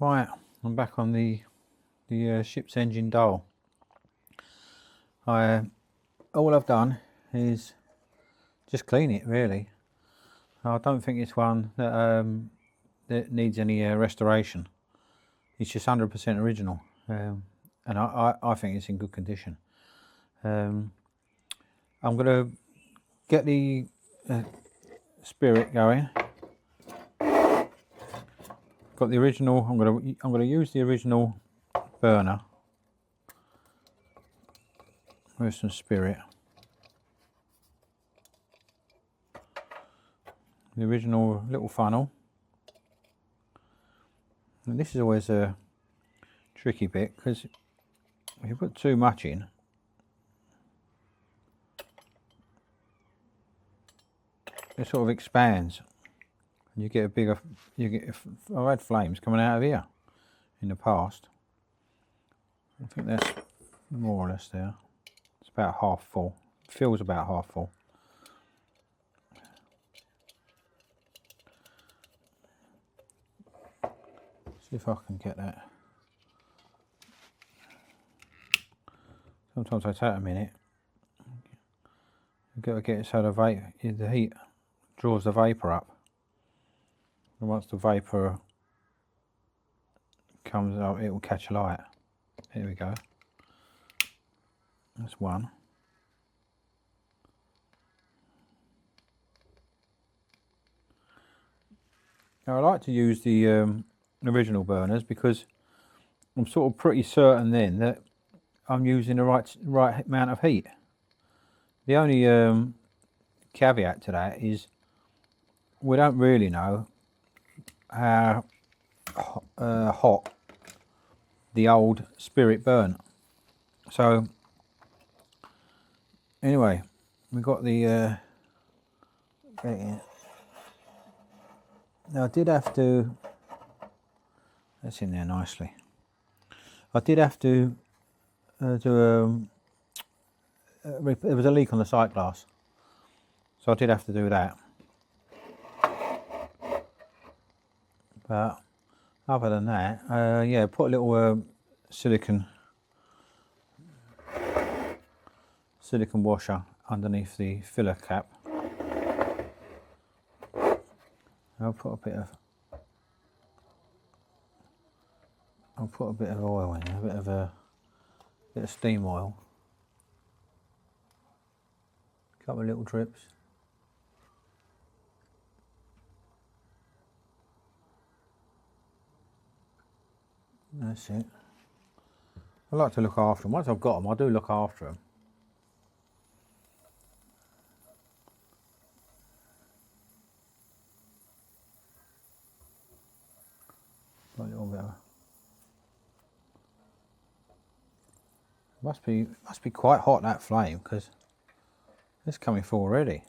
Right, I'm back on the ship's engine dial. All I've done is just clean it, really. I don't think it's one that needs any restoration. It's just 100% original, and I think it's in good condition. I'm going to get the spirit going. Got the original. I'm going to use the original burner with some spirit. The original little funnel. And this is always a tricky bit, because if you put too much in, it sort of expands and you get a bigger, I've had flames coming out of here in the past. I think that's more or less there. It's about half full. It feels about half full. See if I can get that. Sometimes I take a minute. You've got to get it so the heat draws the vapour up. And once the vapour comes up, it will catch light. Here we go. That's one. Now I like to use the original burners because I'm sort of pretty certain then that I'm using the right amount of heat. The only caveat to that is we don't really know how hot the old spirit burnt. So anyway, we got the now I did have to, that's in there nicely. I did have to do there was a leak on the sight glass, so I did have to do that. But other than that, yeah, put a little silicone washer underneath the filler cap. I'll put a bit of oil in there, a bit of steam oil. A couple of little drips. That's it. I like to look after them. Once I've got them, I do look after them. A little bit of, must be quite hot, that flame, because it's coming full already.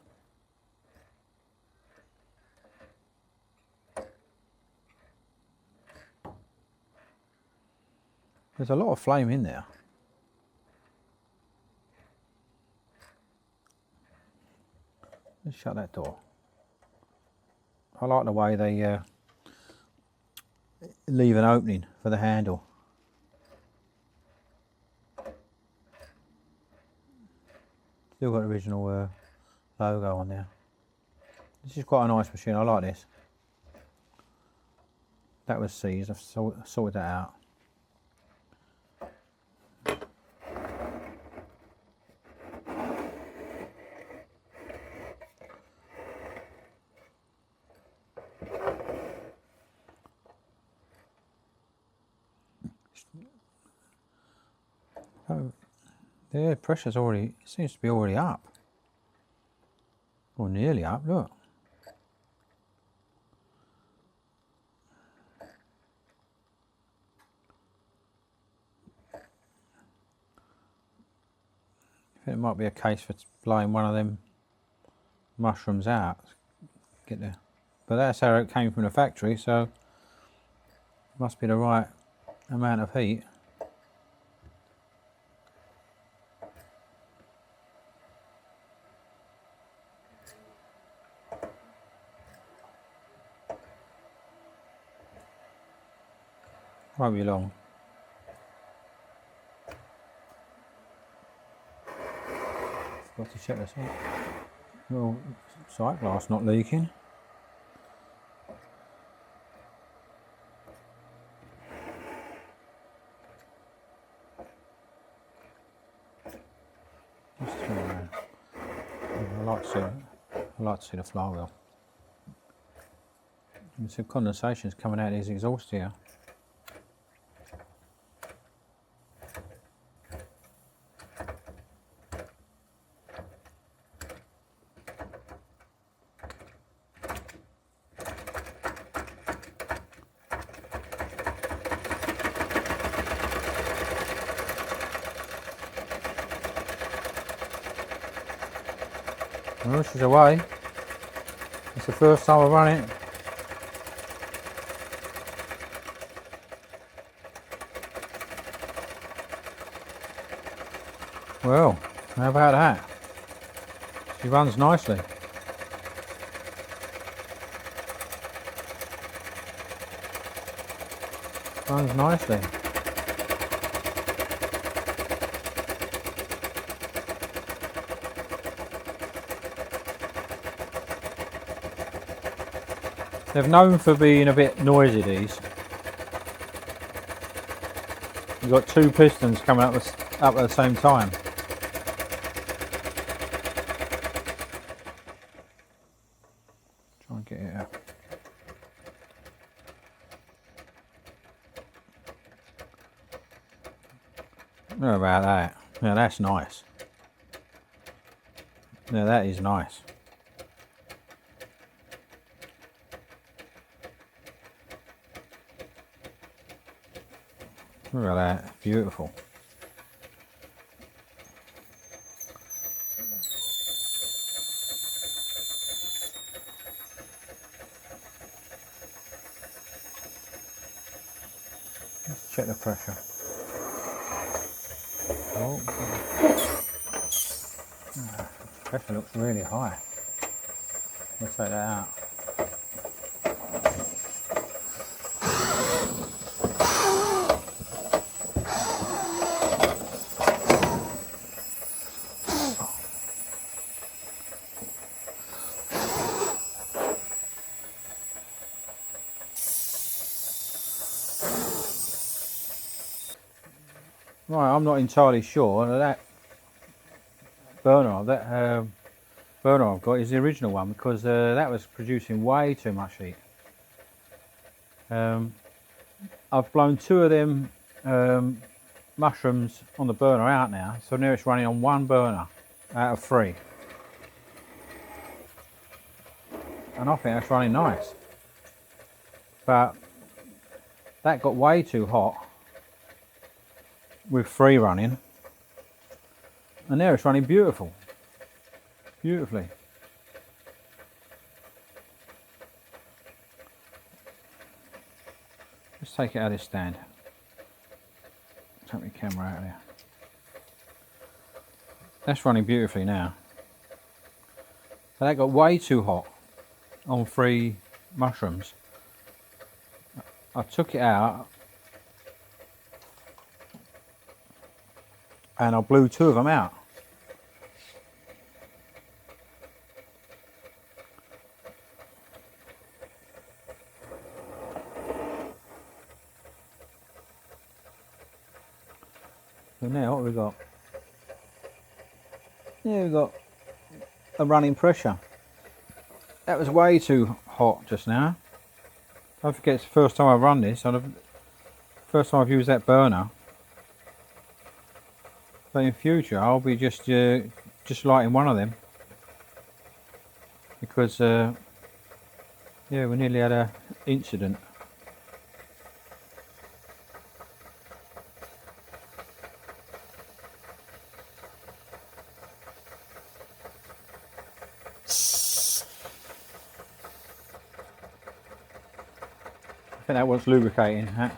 There's a lot of flame in there. Let's shut that door. I like the way they leave an opening for the handle. Still got the original logo on there. This is quite a nice machine. I like this. That was seized. I've sorted that out. Oh, the air pressure's already, seems to be already up. Or nearly up, look. I think it might be a case for blowing one of them mushrooms out. Get there. But that's how it came from the factory, so it must be the right amount of heat. Won't be long. Got to check this out. Well, sight glass not leaking. Just turn around. I like to see the flywheel. And some condensation's coming out of his exhaust here. Well, she's away. It's the first time I've run it. Well, how about that? She runs nicely. Runs nicely. They're known for being a bit noisy, these. You've got two pistons coming up at the same time. Try and get it out. How about that? Now that's nice. Now that is nice. Look at that, beautiful. Let's check the pressure. Oh, pressure looks really high. Let's take that out. Right, I'm not entirely sure that burner I've got is the original one, because that was producing way too much heat. I've blown two of them mushrooms on the burner out now, so now it's running on one burner out of three, and I think that's running nice. But that got way too hot with three running, and now it's running beautifully. Let's take it out of this stand. Take my camera out of there. That's running beautifully now. But that got way too hot on three mushrooms. I took it out and I blew two of them out. So now what have we got? Yeah, we've got a running pressure. That was way too hot just now. Don't forget, it's the first time I've run this, first time I've used that burner. But in future I'll be just lighting one of them, because yeah, we nearly had an incident. I think that was lubricating. Huh?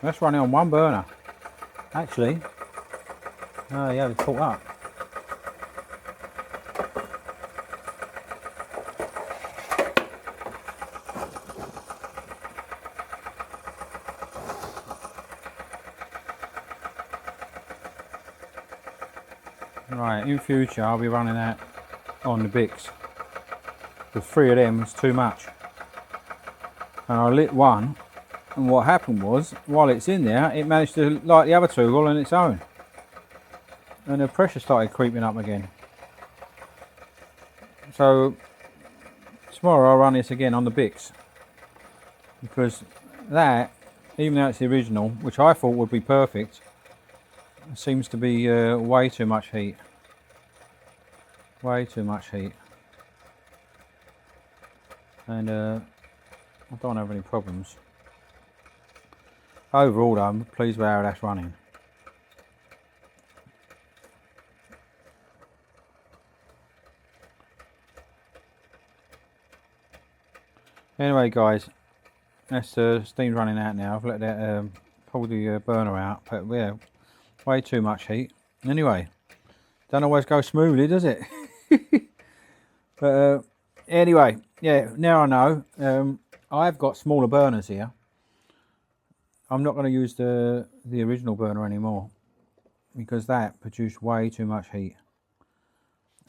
Let's run it on one burner. Actually, oh yeah, it's caught up. Right, in future I'll be running that on the Bics. The 3 of them is too much. And I lit one, and what happened was, while it's in there, it managed to light the other 2 all on its own. And the pressure started creeping up again. So tomorrow I'll run this again on the Bics. Because that, even though it's the original, which I thought would be perfect, seems to be way too much heat. Way too much heat. And I don't have any problems. Overall though, I'm pleased with how that's running. Anyway guys, that's steam's running out now. I've let that pull the burner out, but yeah, way too much heat. Anyway, don't always go smoothly, does it? But anyway, yeah, now I know. I've got smaller burners here. I'm not going to use the original burner anymore because that produced way too much heat.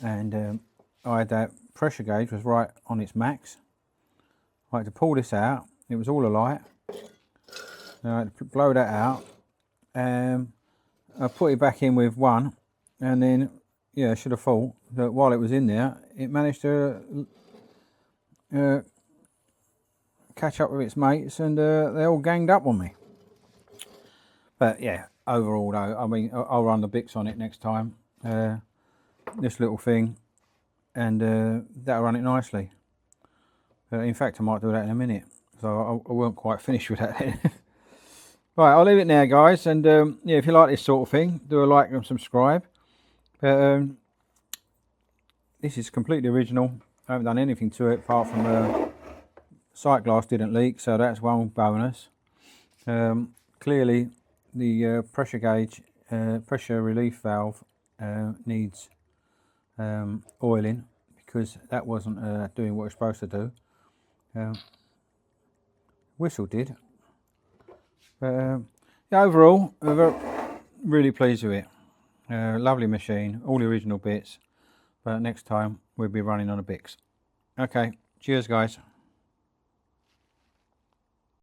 And I had that pressure gauge was right on its max. I had to pull this out. It was all alight. I had to blow that out. I put it back in with 1, and then yeah, I should have thought that while it was in there, it managed to catch up with its mates, and they all ganged up on me. But yeah, overall though, I mean, I'll run the Bics on it next time. This little thing, and that'll run it nicely. In fact, I might do that in a minute, so I won't quite finish with that then. Right, I'll leave it there, guys, and yeah, if you like this sort of thing, do a like and subscribe. But this is completely original. I haven't done anything to it apart from sight glass didn't leak, so that's one bonus. Clearly, the pressure gauge, pressure relief valve needs oiling because that wasn't doing what it's supposed to do. Whistle did. But yeah, overall, I'm really pleased with it. Lovely machine, all the original bits. But next time we'll be running on a Bics. Okay, cheers guys.